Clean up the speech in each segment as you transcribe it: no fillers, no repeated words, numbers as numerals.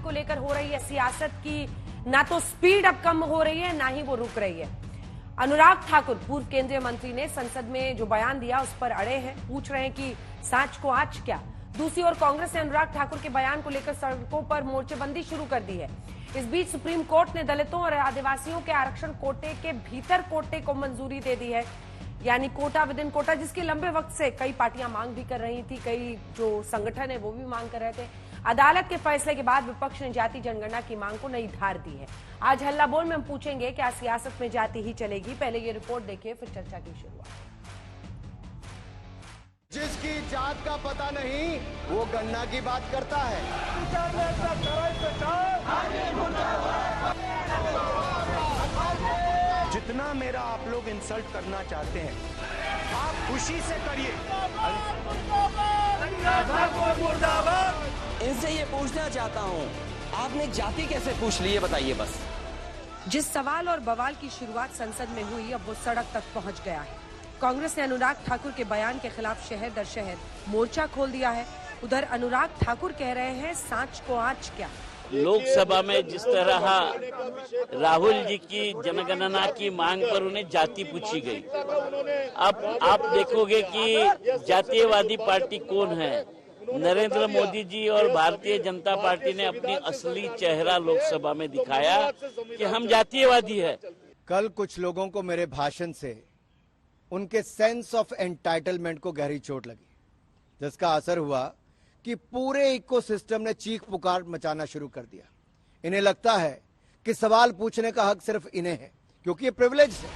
को लेकर हो रही है सियासत की ना तो स्पीड अब कम हो रही है, ना ही वो रुक रही है। अनुराग ठाकुर पूर्व केंद्रीय मंत्री ने संसद में जो बयान दिया उस पर अड़े हैं, पूछ रहे हैं कि सांच को आज क्या। दूसरी ओर कांग्रेस ने अनुराग ठाकुर के बयान को लेकर सड़कों पर मोर्चेबंदी शुरू कर दी है। इस बीच सुप्रीम कोर्ट ने दलितों और आदिवासियों के आरक्षण कोटे के भीतर कोटे को मंजूरी दे दी है, यानी कोटा विद इन कोटा, जिसकी लंबे वक्त से कई पार्टियां मांग भी कर रही थी, कई जो संगठन है वो भी मांग कर रहे थे। अदालत के फैसले के बाद विपक्ष ने जाति जनगणना की मांग को नई धार दी है। आज हल्ला बोल में हम पूछेंगे क्या सियासत में जाति ही चलेगी। पहले ये रिपोर्ट देखिए, फिर चर्चा की शुरुआत। जिसकी जात का पता नहीं वो गन्ना की बात करता है। जितना मेरा आप लोग इंसल्ट करना चाहते हैं, आप खुशी से करिए। इनसे ये पूछना चाहता हूँ, आपने जाति कैसे पूछ ली है, बताइए बस। जिस सवाल और बवाल की शुरुआत संसद में हुई, अब वो सड़क तक पहुंच गया है। कांग्रेस ने अनुराग ठाकुर के बयान के खिलाफ शहर दर शहर मोर्चा खोल दिया है। उधर अनुराग ठाकुर कह रहे हैं सांच को आज क्या। लोकसभा में जिस तरह राहुल जी की जनगणना की मांग पर उन्हें जाति पूछी गई, अब आप देखोगे कि जातीयवादी पार्टी कौन है। नरेंद्र मोदी जी और भारतीय जनता पार्टी ने अपनी असली चेहरा लोकसभा में दिखाया कि हम जातीयवादी है। कल कुछ लोगों को मेरे भाषण से उनके सेंस ऑफ एंटाइटलमेंट को गहरी चोट लगी, जिसका असर हुआ कि पूरे इकोसिस्टम ने चीख पुकार मचाना शुरू कर दिया। इन्हें लगता है कि सवाल पूछने का हक सिर्फ इन्हें है, क्योंकि ये प्रिविलेज है।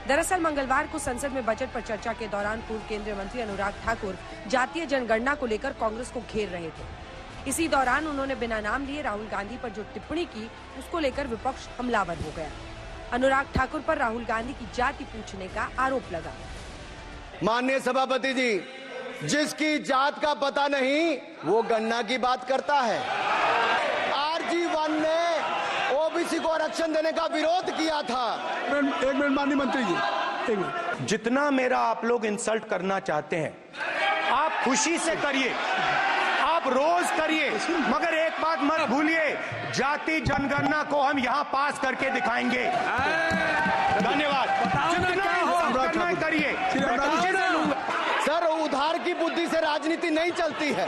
दरअसल मंगलवार को संसद में बजट पर चर्चा के दौरान पूर्व केंद्रीय मंत्री अनुराग ठाकुर जातीय जनगणना को लेकर कांग्रेस को घेर रहे थे। इसी दौरान उन्होंने बिना नाम लिए राहुल गांधी पर जो टिप्पणी की, उसको लेकर विपक्ष हमलावर हो गया। अनुराग ठाकुर पर राहुल गांधी की जाति पूछने का आरोप लगा। माननीय सभापति जी, जिसकी जात का पता नहीं वो गन्ना की बात करता है। RG1 ने ओबीसी को आरक्षण देने का विरोध किया था। एक मिनट माननीय मंत्री जी, एक मिनट। जितना मेरा आप लोग इंसल्ट करना चाहते हैं, आप खुशी से करिए, आप रोज करिए, मगर एक बात मत भूलिए, जाति जनगणना को हम यहाँ पास करके दिखाएंगे। धन्यवाद। जितना करिए। सर, उधार की बुद्धि से राजनीति नहीं चलती है।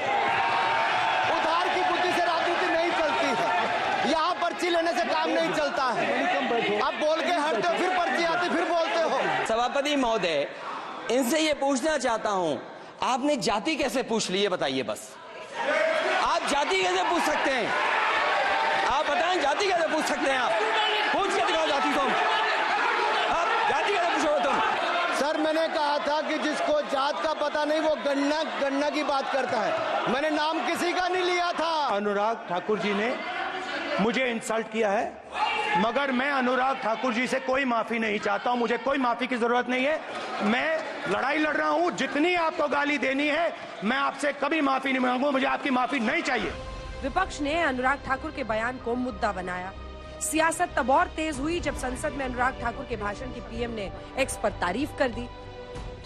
उधार की बुद्धि से राजनीति नहीं चलती है। यहाँ पर्ची लेने से काम नहीं चलता है। आप बोल के हटते हो, फिर पर्ची आती, फिर बोलते हो। सभापति महोदय, इनसे ये पूछना चाहता हूँ, आपने जाति कैसे पूछ ली है, बताइए बस। आप जाति कैसे पूछ सकते हैं? आप बताएं, जाति कैसे पूछ सकते हैं? आप पूछ के दिखाओ जाति को। आप जाति कैसे पूछोगे तुम? सर, मैंने कहा था कि जिसको जात का पता नहीं वो गन्ना की बात करता है। मैंने नाम किसी का नहीं लिया था। अनुराग ठाकुर जी ने मुझे इंसल्ट किया है, मगर मैं अनुराग ठाकुर जी से कोई माफी नहीं चाहता हूं। मुझे कोई माफी की जरूरत नहीं है। मैं लड़ाई लड़ रहा हूं। जितनी आपको गाली देनी है, मैं आपसे कभी माफी नहीं मांगूंगा। मुझे आपकी माफी नहीं चाहिए। विपक्ष ने अनुराग ठाकुर के बयान को मुद्दा बनाया। सियासत तब और तेज हुई जब संसद में अनुराग ठाकुर के भाषण की पीएम ने एक्स पर तारीफ कर दी।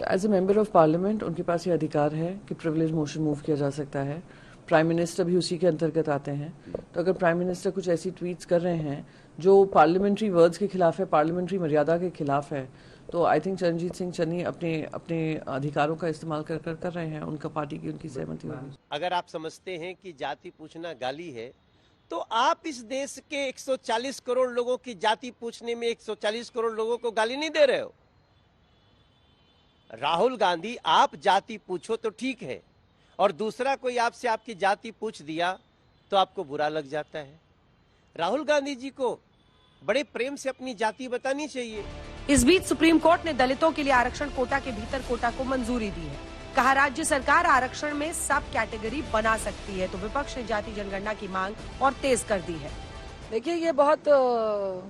As a member of parliament उनके पास ये अधिकार है कि प्रिविलेज मोशन मूव किया जा सकता है। प्राइम मिनिस्टर भी उसी के अंतर्गत आते हैं। तो अगर प्राइम मिनिस्टर कुछ ऐसी ट्वीट्स कर रहे हैं जो पार्लियामेंट्री वर्ड्स के खिलाफ है, पार्लियामेंट्री मर्यादा के खिलाफ है, तो आई थिंक चरणजीत सिंह चन्नी अपने अधिकारों का इस्तेमाल कर रहे हैं। उनका पार्टी की उनकी सहमति होगी। अगर आप समझते हैं कि जाति पूछना गाली है, तो आप इस देश के 140 करोड़ लोगों की जाति पूछने में 140 करोड़ लोगों को गाली नहीं दे रहे हो। राहुल गांधी, आप जाति पूछो तो ठीक है, और दूसरा कोई आपसे आपकी जाति पूछ दिया तो आपको बुरा लग जाता है। राहुल गांधी जी को बड़े प्रेम से अपनी जाति बतानी चाहिए। इस बीच सुप्रीम कोर्ट ने दलितों के लिए आरक्षण कोटा के भीतर कोटा को मंजूरी दी है। कहा राज्य सरकार आरक्षण में सब कैटेगरी बना सकती है। तो विपक्ष ने जाति जनगणना की मांग और तेज कर दी है। देखिए, ये बहुत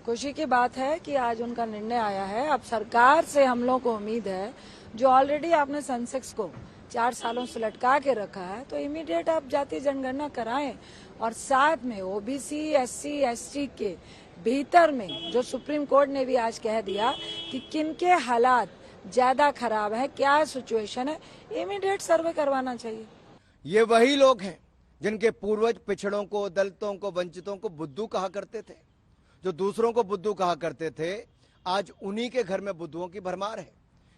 खुशी की बात है कि आज उनका निर्णय आया है। अब सरकार से हम लोग को उम्मीद है, जो ऑलरेडी आपने सेंसेक्स को 4 सालों से लटका के रखा है, तो इमीडिएट आप जाति जनगणना कराएं, और साथ में ओबीसी, एससी, एसटी के भीतर में जो सुप्रीम कोर्ट ने भी आज कह दिया कि किनके हालात ज्यादा खराब है, क्या सिचुएशन है, इमीडिएट सर्वे करवाना चाहिए। ये वही लोग हैं जिनके पूर्वज पिछड़ों को, दलितों को, वंचितों को बुद्धू कहा करते थे, जो दूसरों को बुद्धू कहा करते थे, आज उन्हीं के घर में बुद्धुओं की भरमार है।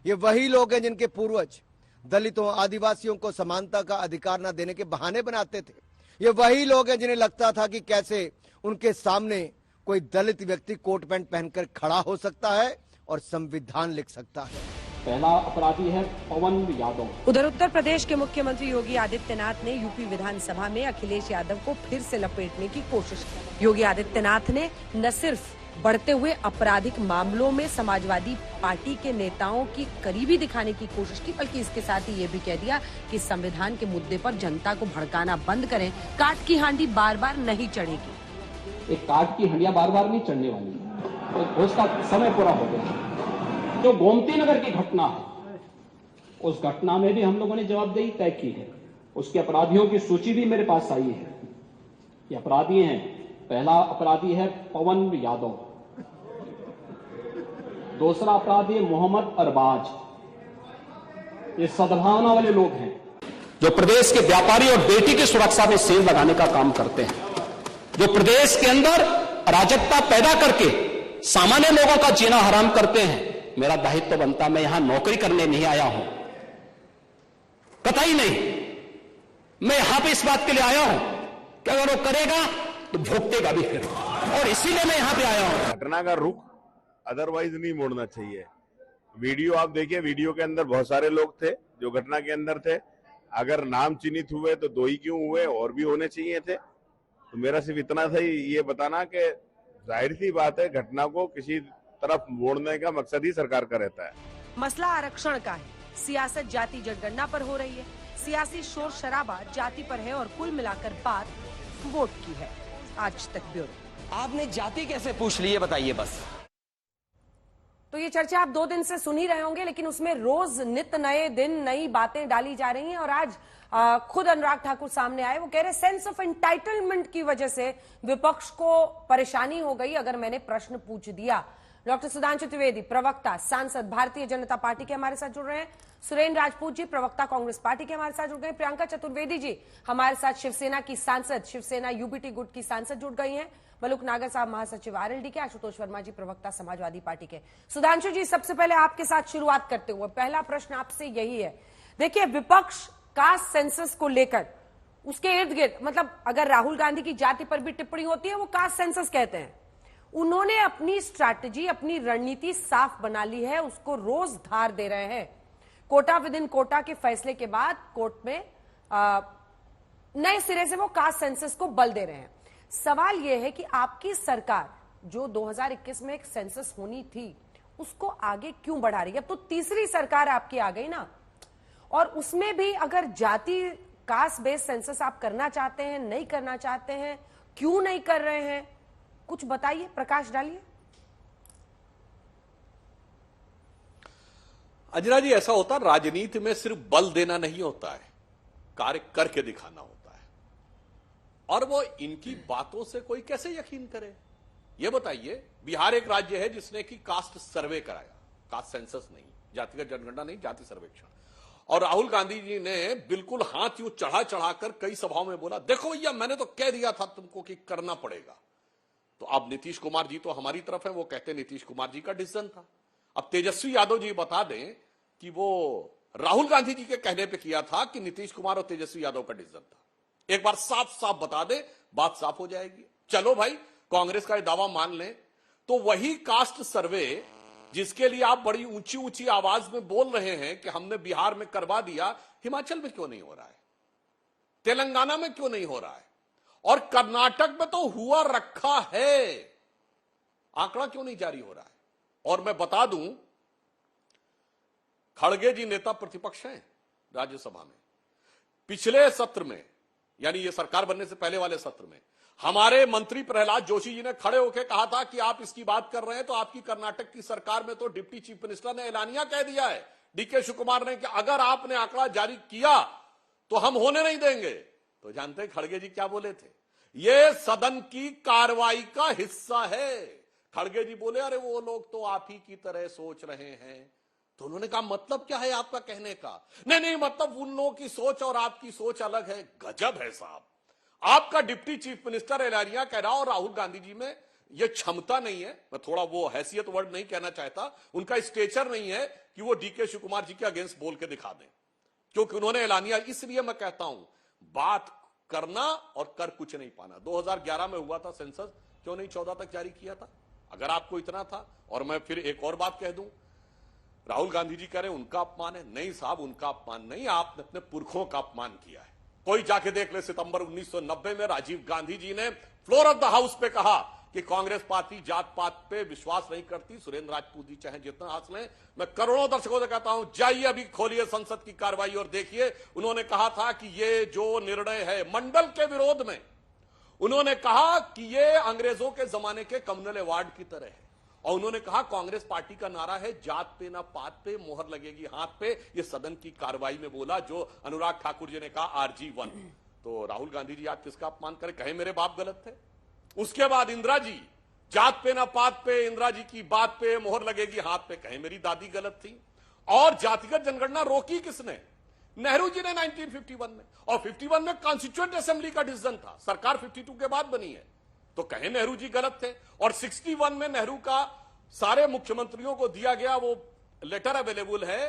ये वही लोग हैं जिनके पूर्वज दलितों, आदिवासियों को समानता का अधिकार न देने के बहाने बनाते थे। ये वही लोग हैं जिन्हें लगता था कि कैसे उनके सामने कोई दलित व्यक्ति कोट पैंट पहनकर खड़ा हो सकता है और संविधान लिख सकता है। पहला अपराधी है पवन यादव। उधर उत्तर प्रदेश के मुख्यमंत्री योगी आदित्यनाथ ने यूपी विधानसभा में अखिलेश यादव को फिर से लपेटने की कोशिश की। योगी आदित्यनाथ ने न सिर्फ बढ़ते हुए आपराधिक मामलों में समाजवादी पार्टी के नेताओं की करीबी दिखाने की कोशिश की, बल्कि इसके साथ ही ये भी कह दिया कि संविधान के मुद्दे पर जनता को भड़काना बंद करें, काट की हांडी बार बार नहीं चढ़ेगी। एक काट की हंडिया बार बार नहीं चढ़ने वाली, उसका समय पूरा हो गया। जो गोमती नगर की घटना है, उस घटना में भी हम लोगों ने जवाबदेही तय की है। उसके अपराधियों की सूची भी मेरे पास आई है। ये अपराधी हैं, पहला अपराधी है पवन यादव, दूसरा अपराधी है मोहम्मद अरबाज। ये सद्भावना वाले लोग हैं जो प्रदेश के व्यापारी और बेटी की सुरक्षा में सेंध लगाने का काम करते हैं, जो प्रदेश के अंदर अराजकता पैदा करके सामान्य लोगों का जीना हराम करते हैं। मेरा दायित्व तो बनता, मैं यहां नौकरी करने नहीं आया हूं, कतई नहीं। मैं यहां पे इस बात के लिए आया हूं कि अगर वो करेगा तो भुगतेगा भी फिर, और इसीलिए मैं यहां पे आया हूं। घटना का रुख अदरवाइज नहीं मोड़ना चाहिए। वीडियो आप देखिए, वीडियो के अंदर बहुत सारे लोग थे जो घटना के अंदर थे। अगर नाम चिन्हित हुए तो 2 ही क्यों हुए, और भी होने चाहिए थे। तो मेरा सिर्फ इतना था ये बताना कि जाहिर सी बात है, घटना को किसी तरफ मोड़ने का मकसद ही सरकार का रहता है। मसला आरक्षण का है, सियासत जाति जनगणना पर हो रही है, सियासी शोर शराबा जाति पर है और कुल मिलाकर बात वोट की है। आज तक ब्यूरो। आपने जाति कैसे पूछ ली, ये बताइए बस। तो ये चर्चा आप 2 दिन से सुन ही रहे होंगे, लेकिन उसमें रोज नित नए दिन नई बातें डाली जा रही हैं। और आज खुद अनुराग ठाकुर सामने आए, वो कह रहे सेंस ऑफ एंटाइटलमेंट की वजह से विपक्ष को परेशानी हो गई अगर मैंने प्रश्न पूछ दिया। डॉक्टर सुधांशु त्रिवेदी, प्रवक्ता सांसद भारतीय जनता पार्टी के हमारे साथ जुड़ रहे हैं। सुरेंद्र राजपूत जी, प्रवक्ता कांग्रेस पार्टी के हमारे साथ जुड़ गए। प्रियंका चतुर्वेदी जी हमारे साथ शिवसेना की सांसद, शिवसेना यूबीटी गुट की सांसद जुड़ गई हैं। मलुक नागर साहब महासचिव आरएलडी के। आशुतोष वर्मा जी, प्रवक्ता समाजवादी पार्टी के। सुधांशु जी, सबसे पहले आपके साथ शुरुआत करते हुए पहला प्रश्न आपसे यही है। देखिए, विपक्ष कास्ट सेंसस को लेकर उसके इर्द गिर्द, मतलब अगर राहुल गांधी की जाति पर भी टिप्पणी होती है वो कास्ट सेंसस कहते हैं। उन्होंने अपनी स्ट्रैटेजी, अपनी रणनीति साफ बना ली है, उसको रोज धार दे रहे हैं। कोटा विद इन कोटा के फैसले के बाद कोर्ट में नए सिरे से वो कास्ट सेंसस को बल दे रहे हैं। सवाल यह है कि आपकी सरकार जो 2021 में एक सेंसस होनी थी उसको आगे क्यों बढ़ा रही है? अब तो तीसरी सरकार आपकी आ गई ना, और उसमें भी अगर जाति कास्ट बेस्ड सेंसस आप करना चाहते हैं, नहीं करना चाहते हैं, क्यों नहीं कर रहे हैं, कुछ बताइए, प्रकाश डालिए। अंजना जी, ऐसा होता राजनीति में सिर्फ बल देना नहीं होता है, कार्य करके दिखाना होता है। और वो इनकी बातों से कोई कैसे यकीन करे? ये बताइए, बिहार एक राज्य है जिसने कि कास्ट सर्वे कराया, कास्ट सेंसस नहीं, जातिगत जनगणना नहीं, जाति सर्वेक्षण। और राहुल गांधी जी ने बिल्कुल हाथ यूं चढ़ा चढ़ाकर कई सभाओं में बोला, देखो भैया मैंने तो कह दिया था तुमको कि करना पड़ेगा। तो अब नीतीश कुमार जी तो हमारी तरफ है, वो कहते नीतीश कुमार जी का डिसीजन था। अब तेजस्वी यादव जी बता दें कि वो राहुल गांधी जी के कहने पे किया था कि नीतीश कुमार और तेजस्वी यादव का डिसीजन था। एक बार साफ साफ बता दे, बात साफ हो जाएगी। चलो भाई, कांग्रेस का दावा मान लें तो वही कास्ट सर्वे जिसके लिए आप बड़ी ऊंची ऊंची आवाज में बोल रहे हैं कि हमने बिहार में करवा दिया, हिमाचल में क्यों नहीं हो रहा है, तेलंगाना में क्यों नहीं हो रहा है, और कर्नाटक में तो हुआ रखा है, आंकड़ा क्यों नहीं जारी हो रहा है? और मैं बता दूं, खड़गे जी नेता प्रतिपक्ष हैं राज्यसभा में। पिछले सत्र में, यानी ये सरकार बनने से पहले वाले सत्र में, हमारे मंत्री प्रहलाद जोशी जी ने खड़े होकर कहा था कि आप इसकी बात कर रहे हैं तो आपकी कर्नाटक की सरकार में तो डिप्टी चीफ मिनिस्टर ने ऐलानिया कह दिया है, डीके शिवकुमार ने, कि अगर आपने आंकड़ा जारी किया तो हम होने नहीं देंगे। तो जानते हैं खड़गे जी क्या बोले थे? ये सदन की कार्रवाई का हिस्सा है। खड़गे जी बोले, अरे वो लोग तो आप ही की तरह सोच रहे हैं। तो उन्होंने कहा, मतलब क्या है आपका कहने का? नहीं, मतलब उन लोगों की सोच और आपकी सोच अलग है। गजब है साहब, आपका डिप्टी चीफ मिनिस्टर एलानिया कह रहा और राहुल गांधी जी में ये क्षमता नहीं है, मैं थोड़ा वो हैसियत वर्ड नहीं कहना चाहता, उनका स्टेचर नहीं है कि वो डीके शिव कुमार जी के अगेंस्ट बोल के दिखा दें, क्योंकि उन्होंने एलानिया। इसलिए मैं कहता हूं बात करना और कर कुछ नहीं पाना। 2011 में हुआ था सेंसस, क्यों नहीं 14 तक जारी किया था अगर आपको इतना था। और मैं फिर एक और बात कह दूं, राहुल गांधी जी कह रहे उनका अपमान है, नहीं साहब उनका अपमान नहीं, आपने अपने पुरखों का अपमान किया है। कोई जाके देख ले, सितंबर 1990 में राजीव गांधी जी ने फ्लोर ऑफ द हाउस पे कहा कि कांग्रेस पार्टी जात पात पे विश्वास नहीं करती। सुरेंद्र राजपूत जी चाहे जितना हंस लें, मैं करोड़ों दर्शकों से कहता हूं जाइए अभी खोलिए संसद की कार्रवाई और देखिए। उन्होंने कहा था कि ये जो निर्णय है मंडल के विरोध में, उन्होंने कहा कि ये अंग्रेजों के जमाने के कम्युनल अवार्ड की तरह है। और उन्होंने कहा कांग्रेस पार्टी का नारा है जात पे ना पात पे मोहर लगेगी हाथ पे। ये सदन की कार्रवाई में बोला, जो अनुराग ठाकुर जी ने कहा RG1। तो राहुल गांधी जी आज किसका अपमान करें, कहे मेरे बाप गलत थे। उसके बाद इंदिरा जी, जात पे ना पात पे इंदिरा जी की बात पे मोहर लगेगी हाथ पे, कहे मेरी दादी गलत थी। और जातिगत जनगणना रोकी किसने, नेहरू जी ने 1951 में। और 51 में कॉन्स्टिट्यूएंट असेंबली का डिसीजन था, सरकार 52 के बाद बनी है, तो कहे नेहरू जी गलत थे। और 61 में नेहरू का सारे मुख्यमंत्रियों को दिया गया वो लेटर अवेलेबल है,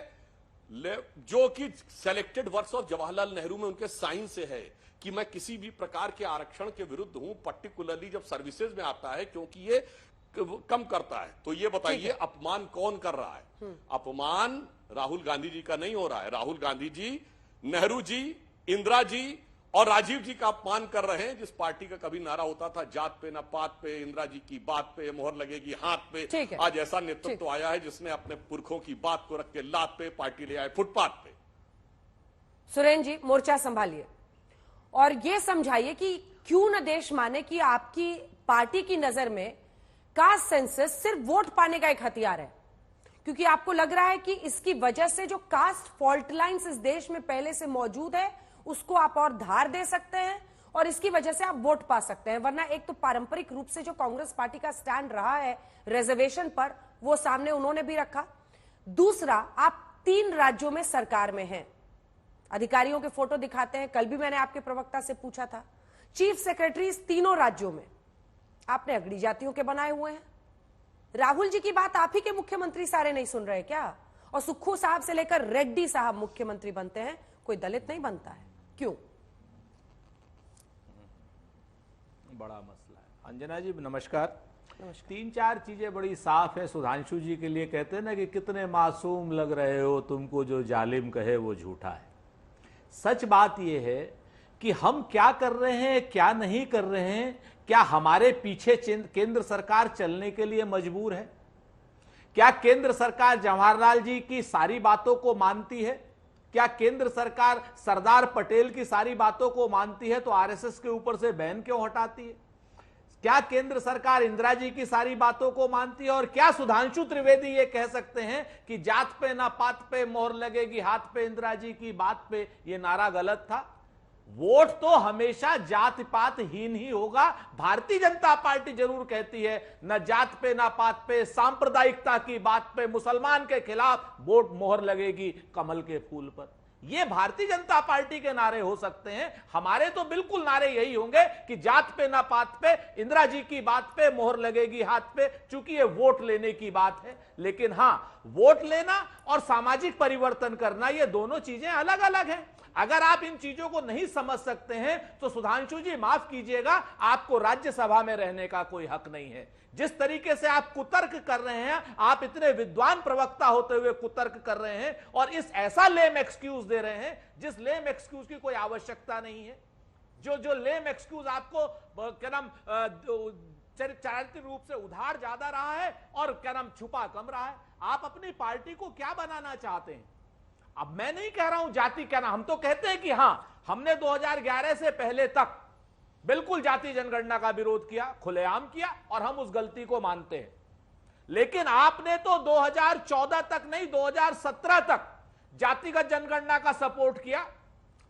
जो कि selected works of Jawaharlal Nehru में उनके साइन से है कि मैं किसी भी प्रकार के आरक्षण के विरुद्ध हूं, पर्टिकुलरली जब सर्विसेज में आता है, क्योंकि ये कम करता है। तो ये बताइए अपमान कौन कर रहा है? अपमान राहुल गांधी जी का नहीं हो रहा है। राहुल गांधी जी नेहरू जी, इंदिरा जी और राजीव जी का अपमान कर रहे हैं, जिस पार्टी का कभी नारा होता था जात पे ना पात पे, इंदिरा जी की बात पे मोहर लगेगी हाथ पे। आज ऐसा नेतृत्व आया है जिसने अपने पुरखों की बात को रख के लात पे पार्टी ले आए फुटपाथ पे। सुरेंद्र जी मोर्चा संभालिए और ये समझाइए कि क्यों न देश माने कि आपकी पार्टी की नजर में कास्ट सेंसस सिर्फ वोट पाने का एक हथियार है, क्योंकि आपको लग रहा है कि इसकी वजह से जो कास्ट फॉल्ट लाइन्स इस देश में पहले से मौजूद है उसको आप और धार दे सकते हैं और इसकी वजह से आप वोट पा सकते हैं। वरना एक तो पारंपरिक रूप से जो कांग्रेस पार्टी का स्टैंड रहा है रिजर्वेशन पर, वो सामने उन्होंने भी रखा। दूसरा, आप 3 राज्यों में सरकार में हैं, अधिकारियों के फोटो दिखाते हैं, कल भी मैंने आपके प्रवक्ता से पूछा था, चीफ सेक्रेटरी तीनों राज्यों में आपने अगड़ी जातियों के बनाए हुए हैं। राहुल जी की बात आप ही के मुख्यमंत्री सारे नहीं सुन रहे क्या? और सुक्खू साहब से लेकर रेड्डी साहब मुख्यमंत्री बनते हैं, कोई दलित नहीं बनता है, क्यों? बड़ा मसला है। अंजना जी नमस्कार। 3-4 चीजें बड़ी साफ है। सुधांशु जी के लिए कहते हैं ना कि कितने मासूम लग रहे हो, तुमको जो जालिम कहे वो झूठा है। सच बात यह है कि हम क्या कर रहे हैं क्या नहीं कर रहे हैं, क्या हमारे पीछे केंद्र सरकार चलने के लिए मजबूर है? क्या केंद्र सरकार जवाहरलाल जी की सारी बातों को मानती है? क्या केंद्र सरकार सरदार पटेल की सारी बातों को मानती है तो आरएसएस के ऊपर से बैन क्यों हटाती है? क्या केंद्र सरकार इंदिरा जी की सारी बातों को मानती है? और क्या सुधांशु त्रिवेदी ये कह सकते हैं कि जात पे ना पात पे मोहर लगेगी हाथ पे इंदिरा जी की बात पे ये नारा गलत था? वोट तो हमेशा जात पात हीन ही होगा। भारतीय जनता पार्टी जरूर कहती है न जात पे ना पात पे, सांप्रदायिकता की बात पे मुसलमान के खिलाफ वोट मोहर लगेगी कमल के फूल पर। ये भारतीय जनता पार्टी के नारे हो सकते हैं, हमारे तो बिल्कुल नारे यही होंगे कि जात पे ना पात पे, इंदिरा जी की बात पे मोहर लगेगी हाथ पे, चूंकि ये वोट लेने की बात है। लेकिन हां, वोट लेना और सामाजिक परिवर्तन करना ये दोनों चीजें अलग अलग हैं। अगर आप इन चीजों को नहीं समझ सकते हैं तो सुधांशु जी माफ कीजिएगा, आपको राज्यसभा में रहने का कोई हक नहीं है। जिस तरीके से आप कुतर्क कर रहे हैं, आप इतने विद्वान प्रवक्ता होते हुए कुतर्क कर रहे हैं और इस ऐसा लेम एक्सक्यूज दे रहे हैं जिस लेम एक्सक्यूज की कोई आवश्यकता नहीं है। जो लेम एक्सक्यूज आपको क्या नाम चारित्रिक रूप से उधार ज्यादा रहा है और क्या नाम छुपा कम रहा है। आप अपनी पार्टी को क्या बनाना चाहते हैं? अब मैं नहीं कह रहा हूं जाति क्या ना, हम तो कहते हैं कि हां, हमने 2011 से पहले तक बिल्कुल जाति जनगणना का विरोध किया, खुलेआम किया और हम उस गलती को मानते हैं। लेकिन आपने तो 2014 तक नहीं 2017 तक जातिगत जनगणना का सपोर्ट किया।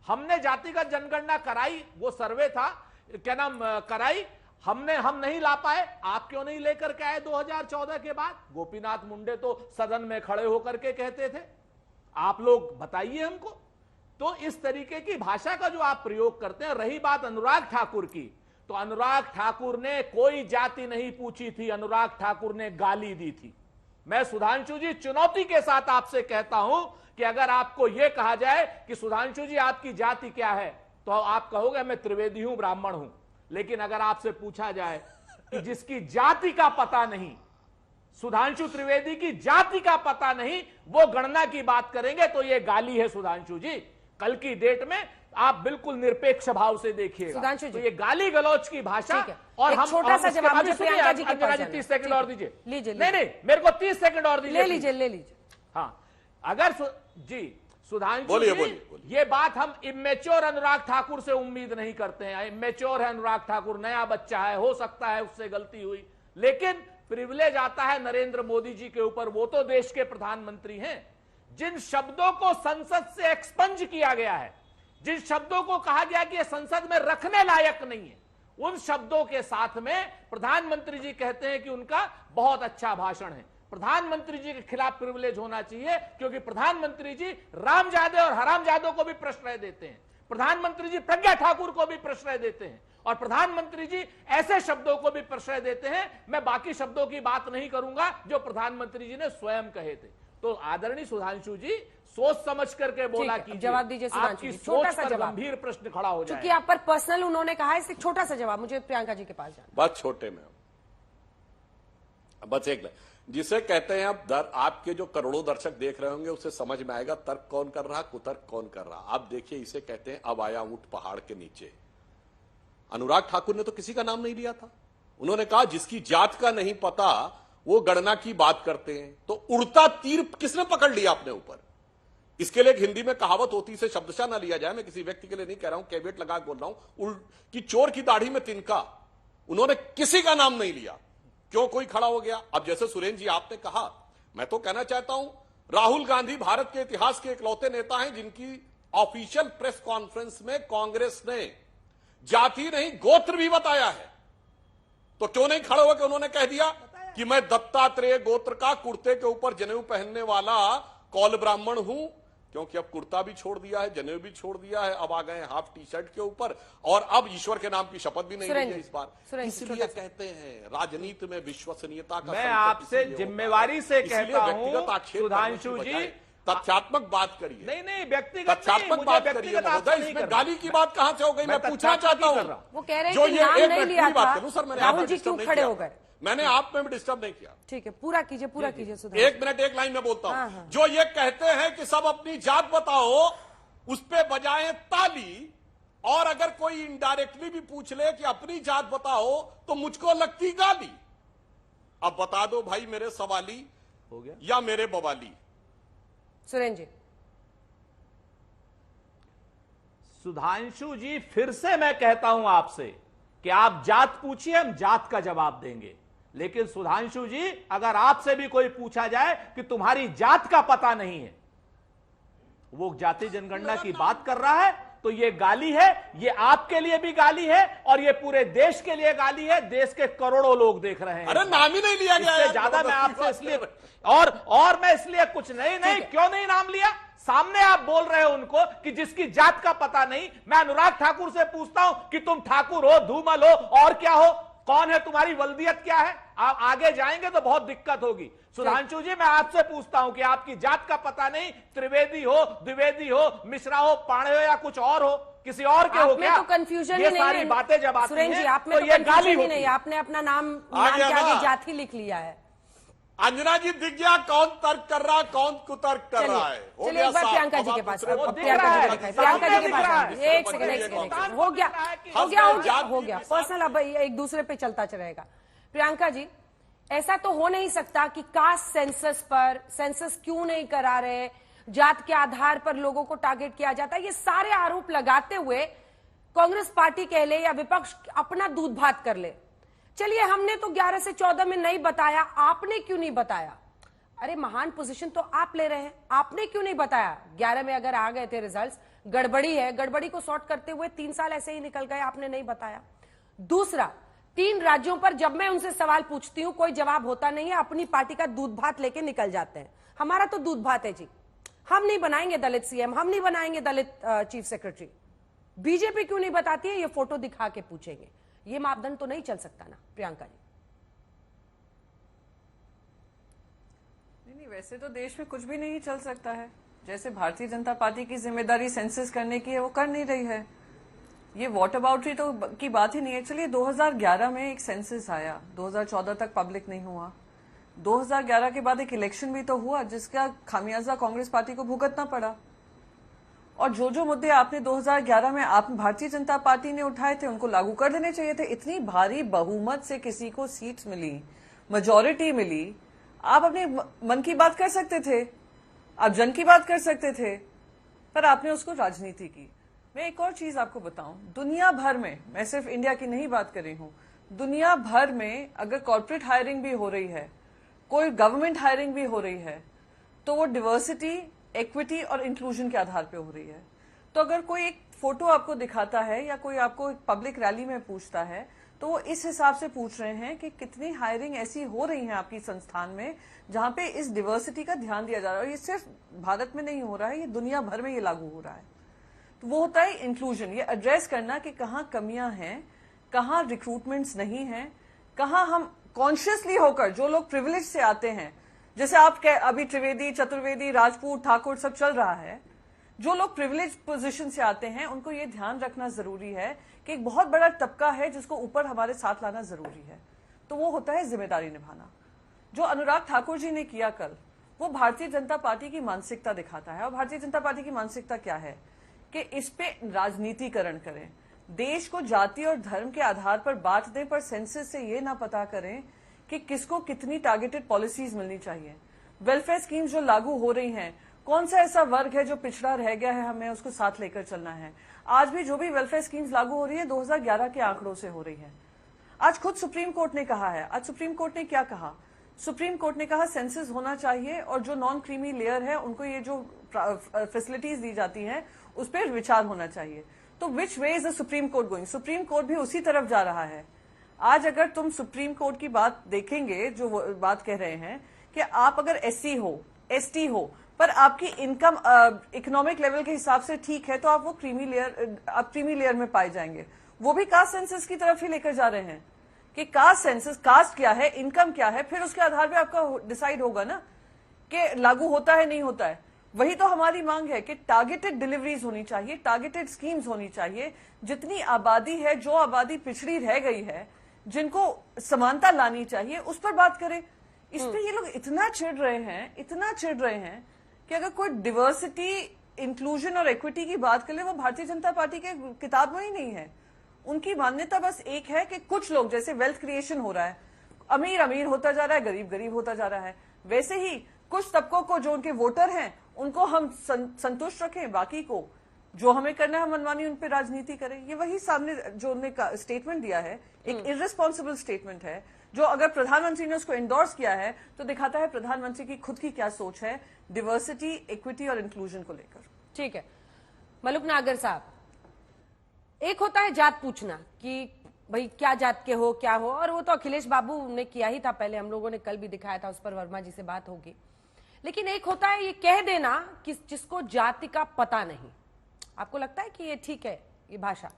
हमने जातिगत जनगणना कराई, वो सर्वे था क्या नाम कराई, हम नहीं ला पाए। आप क्यों नहीं लेकर के आए 2014 के बाद? गोपीनाथ मुंडे तो सदन में खड़े होकर के कहते थे। आप लोग बताइए हमको तो इस तरीके की भाषा का जो आप प्रयोग करते हैं। रही बात अनुराग ठाकुर की, तो अनुराग ठाकुर ने कोई जाति नहीं पूछी थी, अनुराग ठाकुर ने गाली दी थी। मैं सुधांशु जी चुनौती के साथ आपसे कहता हूं कि अगर आपको यह कहा जाए कि सुधांशु जी आपकी जाति क्या है, तो आप कहोगे मैं त्रिवेदी हूं, ब्राह्मण हूं। लेकिन अगर आपसे पूछा जाए कि जिसकी जाति का पता नहीं, सुधांशु त्रिवेदी की जाति का पता नहीं, वो गणना की बात करेंगे, तो ये गाली है सुधांशु जी। कल की डेट में आप बिल्कुल निरपेक्ष भाव से देखिएगा, तो ये गाली गलौच की भाषा। और हम छोटा सा जवाब मुझे प्रियंका जी के पास 30 सेकंड और दीजिए। लीजिए, नहीं, मेरे को 30 सेकंड और दीजिए, ले लीजिए। हाँ, अगर जी सुधांशु जी, ये बात हम इमेच्योर अनुराग ठाकुर से उम्मीद नहीं करते हैं। इमेच्योर है अनुराग ठाकुर, नया बच्चा है, हो सकता है उससे गलती हुई, लेकिन प्रिविलेज आता है नरेंद्र मोदी जी के ऊपर। वो तो देश के प्रधानमंत्री हैं। जिन शब्दों को संसद से एक्सपंज किया गया है, जिन शब्दों को कहा गया कि ये संसद में रखने लायक नहीं है, उन शब्दों के साथ में प्रधानमंत्री जी कहते हैं कि उनका बहुत अच्छा भाषण है। प्रधानमंत्री जी के खिलाफ प्रिविलेज होना चाहिए, क्योंकि प्रधानमंत्री जी रामजादे और हरामजादों को भी प्रश्रय देते हैं, प्रधानमंत्री जी प्रज्ञा ठाकुर को भी प्रश्रय देते हैं, और प्रधानमंत्री जी ऐसे शब्दों को भी प्रश्रय देते हैं। मैं बाकी शब्दों की बात नहीं करूंगा जो प्रधानमंत्री जी ने स्वयं कहे थे। तो आदरणीय सुधांशु जी, सोच समझ करके बोला कीजिए। जवाब दीजिए सुधांशु जी, छोटा सा जवाब। गंभीर प्रश्न खड़ा हो जाए, क्योंकि आप पर पर्सनल उन्होंने कहा है, इससे छोटा सा जवाब मुझे प्रियंका जी के पास जाना। बात छोटे में बस एक जिसे कहते हैं अब आपके जो करोड़ों दर्शक देख रहे होंगे उसे समझ में आएगा तर्क कौन कर रहा, कुतर्क कौन कर रहा। आप देखिए, इसे कहते हैं अब आया ऊंट पहाड़ के नीचे। अनुराग ठाकुर ने तो किसी का नाम नहीं लिया था। उन्होंने कहा जिसकी जात का नहीं पता वो गणना की बात करते हैं। तो उड़ता तीर किसने पकड़ लिया अपने ऊपर? इसके लिए एक हिंदी में कहावत होती है, इसे शब्दशः ना लिया जाए, मैं किसी व्यक्ति के लिए नहीं कह रहा हूं, कैविएट लगा बोल रहा हूं, कि चोर की दाढ़ी में तिनका। उन्होंने किसी का नाम नहीं लिया, क्यों कोई खड़ा हो गया? अब जैसे सुरेंद्र जी आपने कहा, मैं तो कहना चाहता हूं राहुल गांधी भारत के इतिहास के इकलौते नेता हैं जिनकी ऑफिशियल प्रेस कॉन्फ्रेंस में कांग्रेस ने जाति नहीं गोत्र भी बताया है। तो क्यों नहीं खड़े होकर उन्होंने कह दिया कि मैं दत्तात्रेय गोत्र का कुर्ते के ऊपर जनेऊ पहनने वाला कौल ब्राह्मण हूं, क्योंकि अब कुर्ता भी छोड़ दिया है, जनेऊ भी छोड़ दिया है, अब आ गए हाफ टी शर्ट के ऊपर, और अब ईश्वर के नाम की शपथ भी नहीं ली है इस बार। इसलिए कहते हैं राजनीति में विश्वसनीयता का। मैं आपसे जिम्मेवारी से कहता हूं सुधांशु जी, तथ्यात्मक बात करिए। नहीं, व्यक्तिगत तथ्यात्मक बात करिए महोदय। इसमें गाली की बात कहां से हो गई? मैं पूछना चाहता हूं। वो कह रहे हैं कि नाम नहीं लिया था, राहुल जी क्यों खड़े हो गए? मैंने आप में भी डिस्टर्ब नहीं किया। ठीक है, पूरा कीजिए सुधांशु। एक मिनट, एक लाइन में बोलता हूं। जो ये कहते हैं कि सब अपनी जात बताओ, उस पे बजाएं ताली, और अगर कोई इनडायरेक्टली भी पूछ ले कि अपनी जात बताओ तो मुझको लगती गाली। अब बता दो भाई, मेरे सवाली हो गया या मेरे बवाली? सुरेंद्र जी। सुधांशु जी, फिर से मैं कहता हूं आपसे कि आप जात पूछिए, हम जात का जवाब देंगे। लेकिन सुधांशु जी, अगर आपसे भी कोई पूछा जाए कि तुम्हारी जात का पता नहीं है, वो जाति जनगणना की बात कर रहा है, तो ये गाली है। ये आपके लिए भी गाली है और ये पूरे देश के लिए गाली है। देश के करोड़ों लोग देख रहे हैं। अरे नाम ही नहीं लिया गया। इससे ज्यादा मैं आपसे इसलिए और मैं इसलिए कुछ नहीं क्यों नहीं नाम लिया? सामने आप बोल रहे हो उनको कि जिसकी जात का पता नहीं। मैं अनुराग ठाकुर से पूछता हूं कि तुम ठाकुर हो, धूमल हो, और क्या हो, कौन है, तुम्हारी वल्दियत क्या है? आप आगे जाएंगे तो बहुत दिक्कत होगी। सुधांशु जी, मैं आपसे पूछता हूं कि आपकी जात का पता नहीं, त्रिवेदी हो, द्विवेदी हो, मिश्रा हो, पाणे हो, या कुछ और हो, किसी और के हो क्या? तो कंफ्यूजन ये सारी बातें जब आती हैं तो ये गाली होती है। आपने अपना नाम के आगे जाति लिख लिया है। अंजना जी, दिख गया कौन तर्क कर रहा, कौन कुतर्क कर रहा है? चलिए एक बार प्रियंका जी के पास, प्रियंका जी के पास एक सेकंड, हो गया पर्सनल, अब एक दूसरे पे चलता रहेगा। प्रियंका जी, ऐसा तो हो नहीं सकता कि कास्ट सेंसस पर सेंसस क्यों नहीं करा रहे, जात के आधार पर लोगों को टारगेट किया जाता है, ये सारे आरोप लगाते हुए कांग्रेस पार्टी कह ले या विपक्ष अपना दूध भात कर ले। चलिए, हमने तो 11 से 14 में नहीं बताया, आपने क्यों नहीं बताया? अरे महान पोजीशन तो आप ले रहे हैं, आपने क्यों नहीं बताया? 11 में अगर आ गए थे रिजल्ट्स, गड़बड़ी है, गड़बड़ी को सॉर्ट करते हुए 3 साल ऐसे ही निकल गए, आपने नहीं बताया। दूसरा, 3 राज्यों पर जब मैं उनसे सवाल पूछती हूं कोई जवाब होता नहीं है, अपनी पार्टी का दूध भात लेके निकल जाते हैं। हमारा तो दूध भात है जी, हम नहीं बनाएंगे दलित सीएम, हम नहीं बनाएंगे दलित चीफ सेक्रेटरी। बीजेपी क्यों नहीं बताती है? ये फोटो दिखा के पूछेंगे। ये मापदंड तो नहीं चल सकता ना प्रियंका जी? नहीं, वैसे तो देश में कुछ भी नहीं चल सकता है। जैसे भारतीय जनता पार्टी की जिम्मेदारी सेंसस करने की है, वो कर नहीं रही है। ये वॉट अबाउटरी तो की बात ही नहीं है। चलिए 2011 में एक सेंसस आया, 2014 तक पब्लिक नहीं हुआ। 2011 के बाद एक इलेक्शन भी तो हुआ जिसका खामियाजा कांग्रेस पार्टी को भुगतना पड़ा। और जो जो मुद्दे आपने 2011 में आप भारतीय जनता पार्टी ने उठाए थे उनको लागू कर देने चाहिए थे। इतनी भारी बहुमत से किसी को सीट्स मिली, मेजॉरिटी मिली, आप अपने मन की बात कर सकते थे, आप जन की बात कर सकते थे, पर आपने उसको राजनीति की। मैं एक और चीज आपको बताऊं, दुनिया भर में, मैं सिर्फ इंडिया की नहीं बात कर रही हूं, दुनिया भर में अगर कॉर्पोरेट हायरिंग भी हो रही है, कोई गवर्नमेंट हायरिंग भी हो रही है, तो वो डिवर्सिटी, इक्विटी और इंक्लूजन के आधार पे हो रही है। तो अगर कोई एक फोटो आपको दिखाता है या कोई आपको एक पब्लिक रैली में पूछता है, तो वो इस हिसाब से पूछ रहे हैं कि कितनी हायरिंग ऐसी हो रही है आपकी संस्थान में जहां पे इस डिवर्सिटी का ध्यान दिया जा रहा है। और ये सिर्फ भारत में नहीं हो रहा है, ये दुनिया भर में ये लागू हो रहा है। तो वो होता है इंक्लूजन, ये एड्रेस करना कि कहाँ कमियां हैं, कहाँ रिक्रूटमेंट्स नहीं है, कहाँ हम कॉन्शियसली होकर, जो लोग प्रिविलेज से आते हैं, जैसे आप अभी त्रिवेदी, चतुर्वेदी, राजपूत, ठाकुर सब चल रहा है, जो लोग प्रिविलेज पोजीशन से आते हैं उनको ये ध्यान रखना जरूरी है कि एक बहुत बड़ा तबका है जिसको ऊपर हमारे साथ लाना जरूरी है। तो वो होता है जिम्मेदारी निभाना। जो अनुराग ठाकुर जी ने किया कल, वो भारतीय जनता पार्टी की मानसिकता दिखाता है। और भारतीय जनता पार्टी की मानसिकता क्या है कि इस पे राजनीतिकरण करें, देश को जाति और धर्म के आधार पर बांट दें, पर सेंसस से ये ना पता करें कि किसको कितनी टारगेटेड पॉलिसीज मिलनी चाहिए। वेलफेयर स्कीम्स जो लागू हो रही हैं, कौन सा ऐसा वर्ग है जो पिछड़ा रह गया है, हमें उसको साथ लेकर चलना है। आज भी जो भी वेलफेयर स्कीम्स लागू हो रही है 2011 के आंकड़ों से हो रही है। आज खुद सुप्रीम कोर्ट ने कहा है, आज सुप्रीम कोर्ट ने क्या कहा, सुप्रीम कोर्ट ने कहा सेंसस होना चाहिए और जो नॉन क्रीमी लेयर है उनको ये जो फैसिलिटीज दी जाती हैं उस पर विचार होना चाहिए। तो which way is the supreme court going? Supreme court भी उसी तरफ जा रहा है। आज अगर तुम सुप्रीम कोर्ट की बात देखेंगे, जो बात कह रहे हैं कि आप अगर SC हो, ST हो, पर आपकी इनकम इकोनॉमिक लेवल के हिसाब से ठीक है, तो आप वो क्रीमी लेयर में पाए जाएंगे। वो भी कास्ट सेंसस की तरफ ही लेकर जा रहे हैं कि कास्ट सेंसस, कास्ट क्या है, इनकम क्या है, फिर उसके आधार पे आपका डिसाइड होगा ना कि लागू होता है नहीं होता है। वही तो हमारी मांग है कि टारगेटेड डिलीवरीज होनी चाहिए, टारगेटेड स्कीम्स होनी चाहिए। जितनी आबादी है, जो आबादी पिछड़ी रह गई है, जिनको समानता लानी चाहिए, उस पर बात करें। इस पे ये लोग इतना चिढ़ रहे हैं कि अगर कोई डिवर्सिटी, इंक्लूजन और इक्विटी की बात करें, वो भारतीय जनता पार्टी के किताब में ही नहीं है। उनकी मान्यता बस एक है कि कुछ लोग, जैसे वेल्थ क्रिएशन हो रहा है, अमीर अमीर होता जा रहा है, गरीब गरीब होता जा रहा है, वैसे ही कुछ तबकों को, जो उनके वोटर हैं, उनको हम संतुष्ट रखें, बाकी को जो हमें करना है मनमानी उन पर राजनीति करें। ये वही सामने जो उन्होंने स्टेटमेंट दिया है, एक इररिस्पॉन्सिबल स्टेटमेंट है, जो अगर प्रधानमंत्री ने उसको एंडोर्स किया है तो दिखाता है प्रधानमंत्री की खुद की क्या सोच है डिवर्सिटी, इक्विटी और इंक्लूजन को लेकर। ठीक है मलुक नागर साहब, एक होता है जात पूछना कि भाई क्या जात के हो, क्या हो, और वो तो अखिलेश बाबू ने किया ही था पहले, हम लोगों ने कल भी दिखाया था, उस पर वर्मा जी से बात होगी। लेकिन एक होता है ये कह देना कि जिसको जाति का पता नहीं। आपको लगता है कि ये ठीक है ये भाषा?